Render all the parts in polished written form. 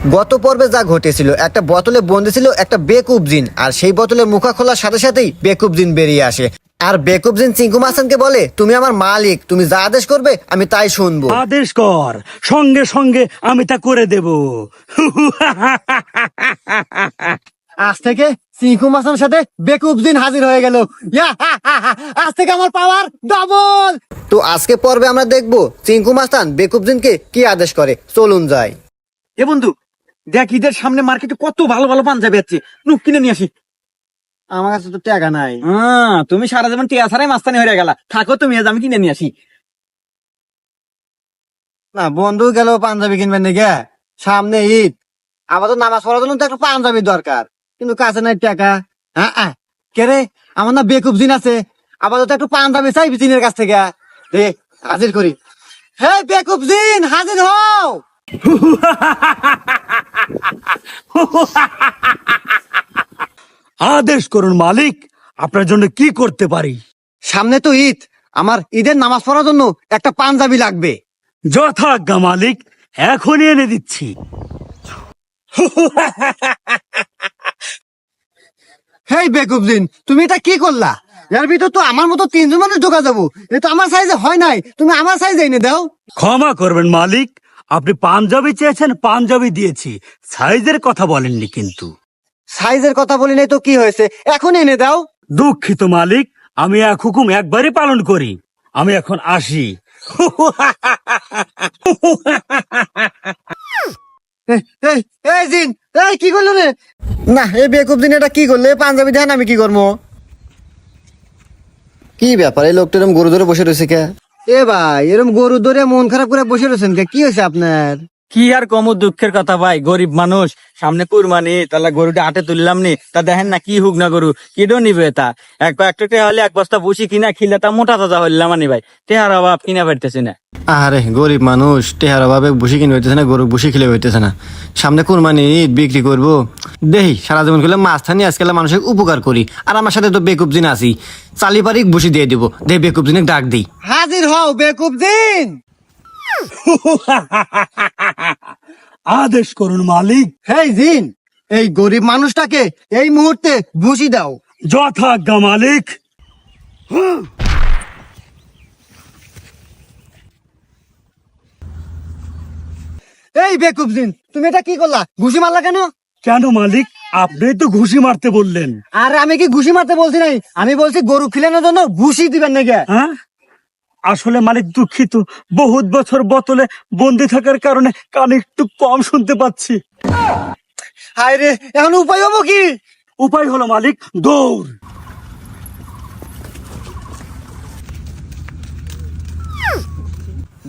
গত পর্বে যা ঘটেছিল, একটা বোতলে বন্দি ছিল একটা বেকুব জিন, আর সেই বোতলের মুখা খোলার সাথে সাথেই বেকুব জিন বেরিয়ে আসে। আর বেকুব জিন চিঙ্কু মাস্তানকে বলে, তুমি আমার মালিক, তুমি যা আদেশ করবে আমি তাই শুনবো। আদেশ কর, সঙ্গে সঙ্গে আমি তা করে দেব। আজ থেকে চিঙ্কু মাস্তানের সাথে বেকুব জিন হাজির হয়ে গেল। আজ থেকে আমার পাওয়ার ডবল। তো আজকে পর্বে আমরা দেখবো চিঙ্কু মাস্তান বেকুব জিনকে কি আদেশ করে। চলুন যাই। এ বন্ধু, দেখ ঈদের সামনে মার্কেটে কত ভালো ভালো পাঞ্জাবি আছে, নুক কিনে নিয়ে আসি। আমার কাছে তো টাকা নাই। তুমি সারা জীবন টিয়া ছাড়াই মাস্তানি হয়ে গেলা, থাকো তুমি, আজ আমি কিনে নিয়ে আসি। না, বন্ধু গেল পাঞ্জাবি কিনবেন নাকি? সামনে ঈদ, আবার তো নামাজ পড়ার জন্য তো একটা পাঞ্জাবি দরকার, কিন্তু কাছে নাই টাকা। কে রে, আমার না বেকুব জিন আছে, আপাতত একটু পাঞ্জাবি চাই জিনের কাছ থেকে। রে, হাজির করি। হে বেকুব জিন, হাজির হও। আদেশ করুন মালিক, আপনার জন্য কি করতে পারি? সামনে তো ঈদ, আমার ঈদের নামাজ পড়ার জন্য একটা পাঞ্জাবি লাগবে। যথাজ্ঞা মালিক, এখনই এনে দিচ্ছি। হেই বেকুব জিন, তুমি এটা কি করলা? এর ভিতর তো আমার মতো তিনজন মানুষ ঢোকা যাবো, এটা আমার সাইজে হয় নাই, তুমি আমার সাইজে এনে দাও। ক্ষমা করবেন মালিক, আপনি পাঞ্জাবি চেয়েছেন, পাঞ্জাবি দিয়েছি, সাইজের কথা বলেননি কিন্তু। সাইজের কথা বলি নাই তো কি হয়েছে, এখন এনে দাও। দুঃখিত মালিক, আমি এক হুকুম একবারই পালন করি, আমি এখন আসি। এই জিন, এই কি করলো রে? না, এই বেকুব জিন এটা কি করলে? পাঞ্জাবি দেন, আমি কি করবো? কি ব্যাপার, এই লোকটা এরকম গরু ধরে বসে রয়েছে কে? এ ভাই, এরকম গরু ধরে মন খারাপ করে বসে রয়েছেন কে? কি হয়েছে আপনার? কি আর কম দুঃখের কথা ভাই, গরিব মানুষ, সামনে কুরবানি, তাহলে গরুটা হাটে তুললাম নি, তা দেখেন না কি হুক না গরু, কিডো নিবে তা। একটা টেহা হলে এক বস্তা বসি কিনা খিলে তা মোটা তাজা হইলাম আনি ভাই, টেহার অভাব কিনা পারতেছি না। আরে গরিব মানুষ, টেহার অভাবে বসে কিনে হইতেছে না, গরু বসে খেলে হইতেছে না। সামনে কুরবানি ঈদ, বিক্রি করবো দেহি, সারা জীবন করলে মাছ থানি, আজকাল মানুষের উপকার করি। আর আমার সাথে তো বেকুব জিন আছি, চালি পারি বসে দিয়ে দিব। দে বেকুব জিনে ডাক দিই। হাজির হও বেকুব জিন। আদেশ করুন মালিক। হেই জিন, এই গরিব মানুষটাকে এই মুহূর্তে ভুসি দাও। যথাজ্ঞা মালিক। এই বেকুব জিন, তুমি এটা কি করলা? ঘুষি মারলা কেন? কেন মালিক, আপনি তো ঘুষি মারতে বললেন। আরে আমি কি ঘুষি মারতে বলছি নাই, আমি বলছি গরু খিলানোর জন্য ভুসি দিবেন নাকি? হ্যাঁ, আসলে মালিক দুঃখিত, বহুত বছর বোতলে বন্দি থাকার কারণে কানে একটু কম শুনতে পাচ্ছি। হায় রে, এখন উপায় হবো কি? উপায় হলো মালিক, দৌড়।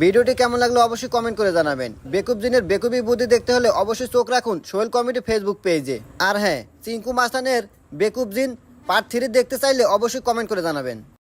ভিডিওটি কেমন লাগলো অবশ্যই কমেন্ট করে জানাবেন। বেকুব জিনের বেকুবি বুদ্ধি দেখতে হলে অবশ্যই চোখ রাখুন সোহেল কমেডি ফেসবুক পেজে। আর হ্যাঁ, চিঙ্কু মাস্তানের বেকুব জিন পার্ট 3 দেখতে চাইলে অবশ্যই কমেন্ট করে জানাবেন।